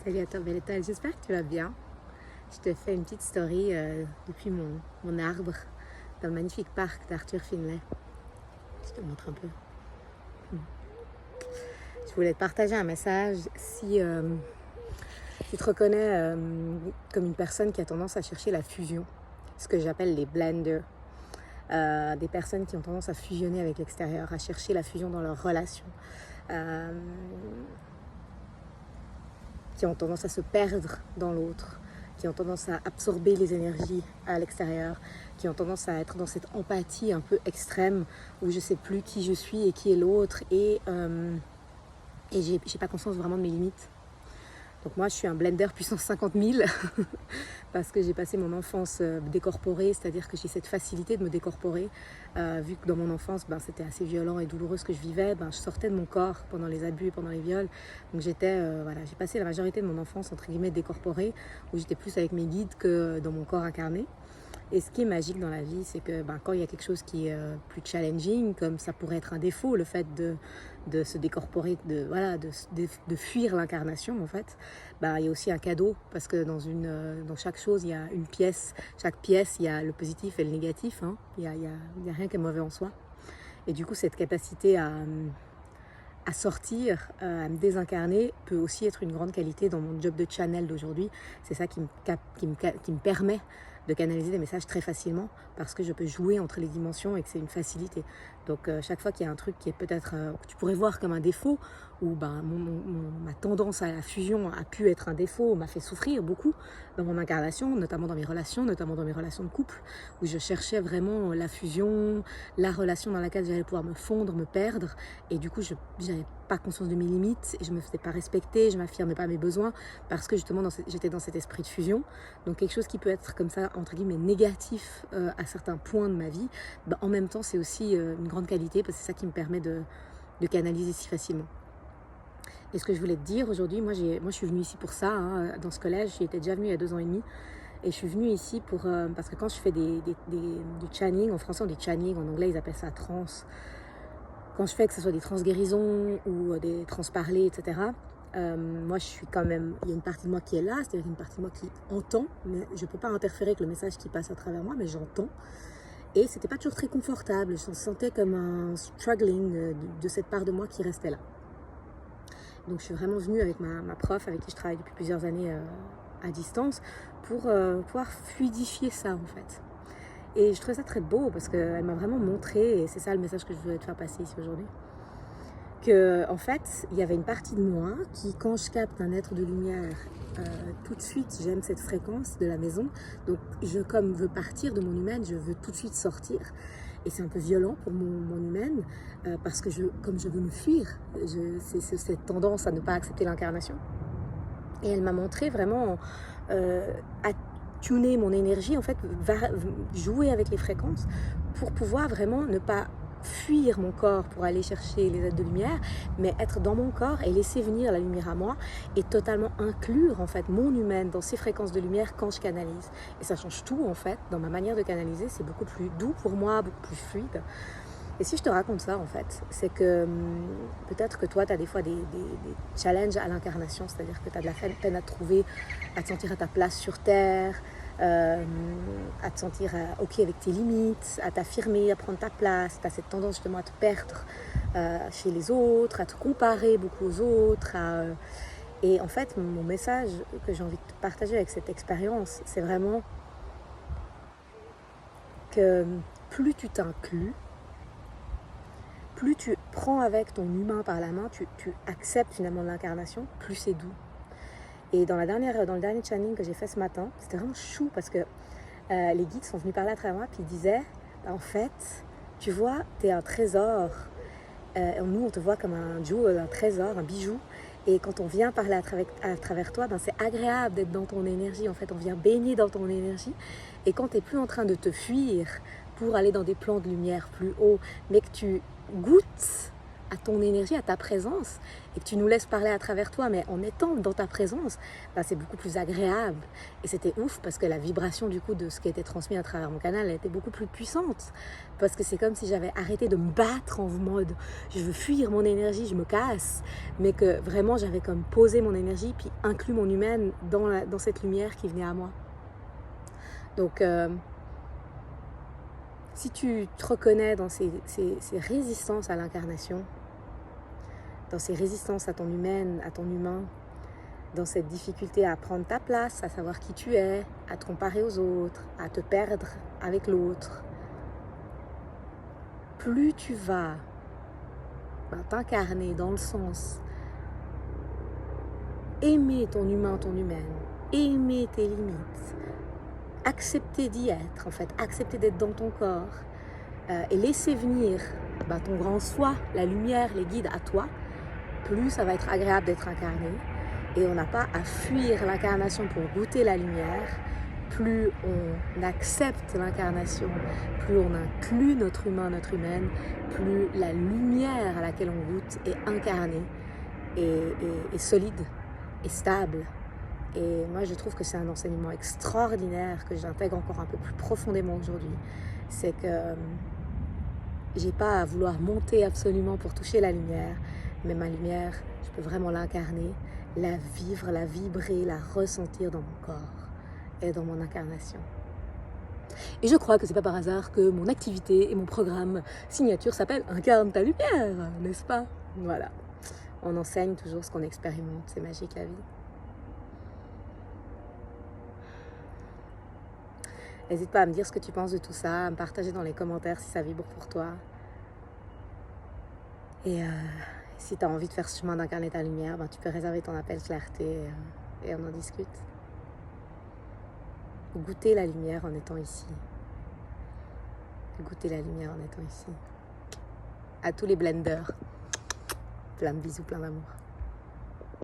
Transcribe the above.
Salut à toi, Belletta, j'espère que tu vas bien. Je te fais une petite story depuis mon arbre dans le magnifique parc d'Arthur Finlay. Je te montre un peu. Je voulais te partager un message. Si tu te reconnais comme une personne qui a tendance à chercher la fusion, ce que j'appelle les blenders, des personnes qui ont tendance à fusionner avec l'extérieur, à chercher la fusion dans leurs relations, qui ont tendance à se perdre dans l'autre, qui ont tendance à absorber les énergies à l'extérieur, qui ont tendance à être dans cette empathie un peu extrême où je ne sais plus qui je suis et qui est l'autre et j'ai pas conscience vraiment de mes limites. Donc moi je suis un blender puissance 50 000 parce que j'ai passé mon enfance décorporée, c'est-à-dire que j'ai cette facilité de me décorporer. Vu que dans mon enfance c'était assez violent et douloureux ce que je vivais, je sortais de mon corps pendant les abus, pendant les viols. Donc j'ai passé la majorité de mon enfance entre guillemets décorporée, où j'étais plus avec mes guides que dans mon corps incarné. Et ce qui est magique dans la vie, c'est que quand il y a quelque chose qui est plus challenging, comme ça pourrait être un défaut, le fait de se décorporer, de fuir l'incarnation en fait, il y a aussi un cadeau, parce que dans chaque chose, il y a une pièce. Chaque pièce, il y a le positif et le négatif. Il y a rien qui est mauvais en soi. Et du coup, cette capacité à sortir, à me désincarner, peut aussi être une grande qualité dans mon job de channel d'aujourd'hui. C'est ça qui me permet de canaliser des messages très facilement, parce que je peux jouer entre les dimensions et que c'est une facilité. Donc chaque fois qu'il y a un truc qui est peut-être que tu pourrais voir comme un défaut, ou ma tendance à la fusion a pu être un défaut, m'a fait souffrir beaucoup dans mon incarnation, notamment dans mes relations de couple, où je cherchais vraiment la fusion, la relation dans laquelle j'allais pouvoir me fondre, me perdre, et du coup je n'avais pas conscience de mes limites, et je me faisais pas respecter, je m'affirmais pas mes besoins, parce que justement j'étais dans cet esprit de fusion. Donc quelque chose qui peut être comme ça, entre guillemets, négatif à certains points de ma vie, en même temps c'est aussi une grande qualité, parce que c'est ça qui me permet de canaliser si facilement. Et ce que je voulais te dire aujourd'hui, moi je suis venue ici pour ça, dans ce collège, j'y étais déjà venue il y a 2 ans et demi, et je suis venue ici parce que quand je fais du channeling, en français on dit channeling, en anglais ils appellent ça trance, quand je fais que ce soit des trans-guérisons ou des trans-parlers, etc., moi je suis quand même, il y a une partie de moi qui est là, c'est-à-dire une partie de moi qui entend, mais je ne peux pas interférer avec le message qui passe à travers moi, mais j'entends. Et c'était pas toujours très confortable, je sentais comme un struggling de cette part de moi qui restait là. Donc je suis vraiment venue avec ma prof avec qui je travaille depuis plusieurs années à distance pour pouvoir fluidifier ça en fait. Et je trouvais ça très beau parce qu'elle m'a vraiment montré, et c'est ça le message que je voulais te faire passer ici aujourd'hui, que en fait il y avait une partie de moi qui, quand je capte un être de lumière, tout de suite j'aime cette fréquence de la maison, donc comme veux partir de mon humaine, je veux tout de suite sortir. Et c'est un peu violent pour mon humaine, parce que comme je veux me fuir, c'est cette tendance à ne pas accepter l'incarnation. Et elle m'a montré vraiment à tuner mon énergie, en fait, jouer avec les fréquences pour pouvoir vraiment ne pas fuir mon corps pour aller chercher les aides de lumière, mais être dans mon corps et laisser venir la lumière à moi et totalement inclure en fait mon humaine dans ces fréquences de lumière quand je canalise. Et ça change tout en fait, dans ma manière de canaliser, c'est beaucoup plus doux pour moi, beaucoup plus fluide. Et si je te raconte ça en fait, c'est que peut-être que toi tu as des fois des challenges à l'incarnation, c'est-à-dire que tu as de la peine à te trouver, à te sentir à ta place sur Terre, à te sentir ok avec tes limites, à t'affirmer, à prendre ta place. Tu as cette tendance justement à te perdre chez les autres, à te comparer beaucoup aux autres. Et en fait, mon message que j'ai envie de te partager avec cette expérience, c'est vraiment que plus tu t'inclus, plus tu prends avec ton humain par la main, tu acceptes finalement l'incarnation, plus c'est doux. Et dans le dernier channeling que j'ai fait ce matin, c'était vraiment chou parce que les guides sont venus parler à travers moi, puis ils disaient, en fait, tu vois, t'es un trésor. Nous, on te voit comme un jewel, un trésor, un bijou. Et quand on vient parler à travers toi, c'est agréable d'être dans ton énergie. En fait, on vient baigner dans ton énergie. Et quand tu n'es plus en train de te fuir pour aller dans des plans de lumière plus haut, mais que tu goûtes à ton énergie, à ta présence, et que tu nous laisses parler à travers toi, mais en étant dans ta présence, bah, c'est beaucoup plus agréable. Et c'était ouf parce que la vibration du coup de ce qui était transmis à travers mon canal, elle était beaucoup plus puissante. Parce que c'est comme si j'avais arrêté de me battre en mode je veux fuir mon énergie, je me casse, mais que vraiment j'avais comme posé mon énergie puis inclus mon humaine dans cette lumière qui venait à moi. Donc si tu te reconnais dans ces résistances à l'incarnation, dans ces résistances à ton humaine, à ton humain, dans cette difficulté à prendre ta place, à savoir qui tu es, à te comparer aux autres, à te perdre avec l'autre, plus tu vas t'incarner dans le sens aimer ton humain, ton humaine, aimer tes limites, accepter d'y être, en fait, accepter d'être dans ton corps et laisser venir ton grand soi, la lumière, les guides à toi, plus ça va être agréable d'être incarné. Et on n'a pas à fuir l'incarnation pour goûter la lumière. Plus on accepte l'incarnation, plus on inclut notre humain, notre humaine, plus la lumière à laquelle on goûte est incarnée et solide et stable. Et moi, je trouve que c'est un enseignement extraordinaire que j'intègre encore un peu plus profondément aujourd'hui. C'est que j'ai pas à vouloir monter absolument pour toucher la lumière, mais ma lumière, je peux vraiment l'incarner, la vivre, la vibrer, la ressentir dans mon corps et dans mon incarnation. Et je crois que c'est pas par hasard que mon activité et mon programme signature s'appelle Incarne ta lumière, n'est-ce pas? Voilà. On enseigne toujours ce qu'on expérimente, c'est magique la vie. N'hésite pas à me dire ce que tu penses de tout ça, à me partager dans les commentaires si ça vibre pour toi. Et si tu as envie de faire ce chemin d'incarner ta lumière, tu peux réserver ton appel clarté et on en discute. Goûter la lumière en étant ici. Goûter la lumière en étant ici. À tous les blenders, plein de bisous, plein d'amour.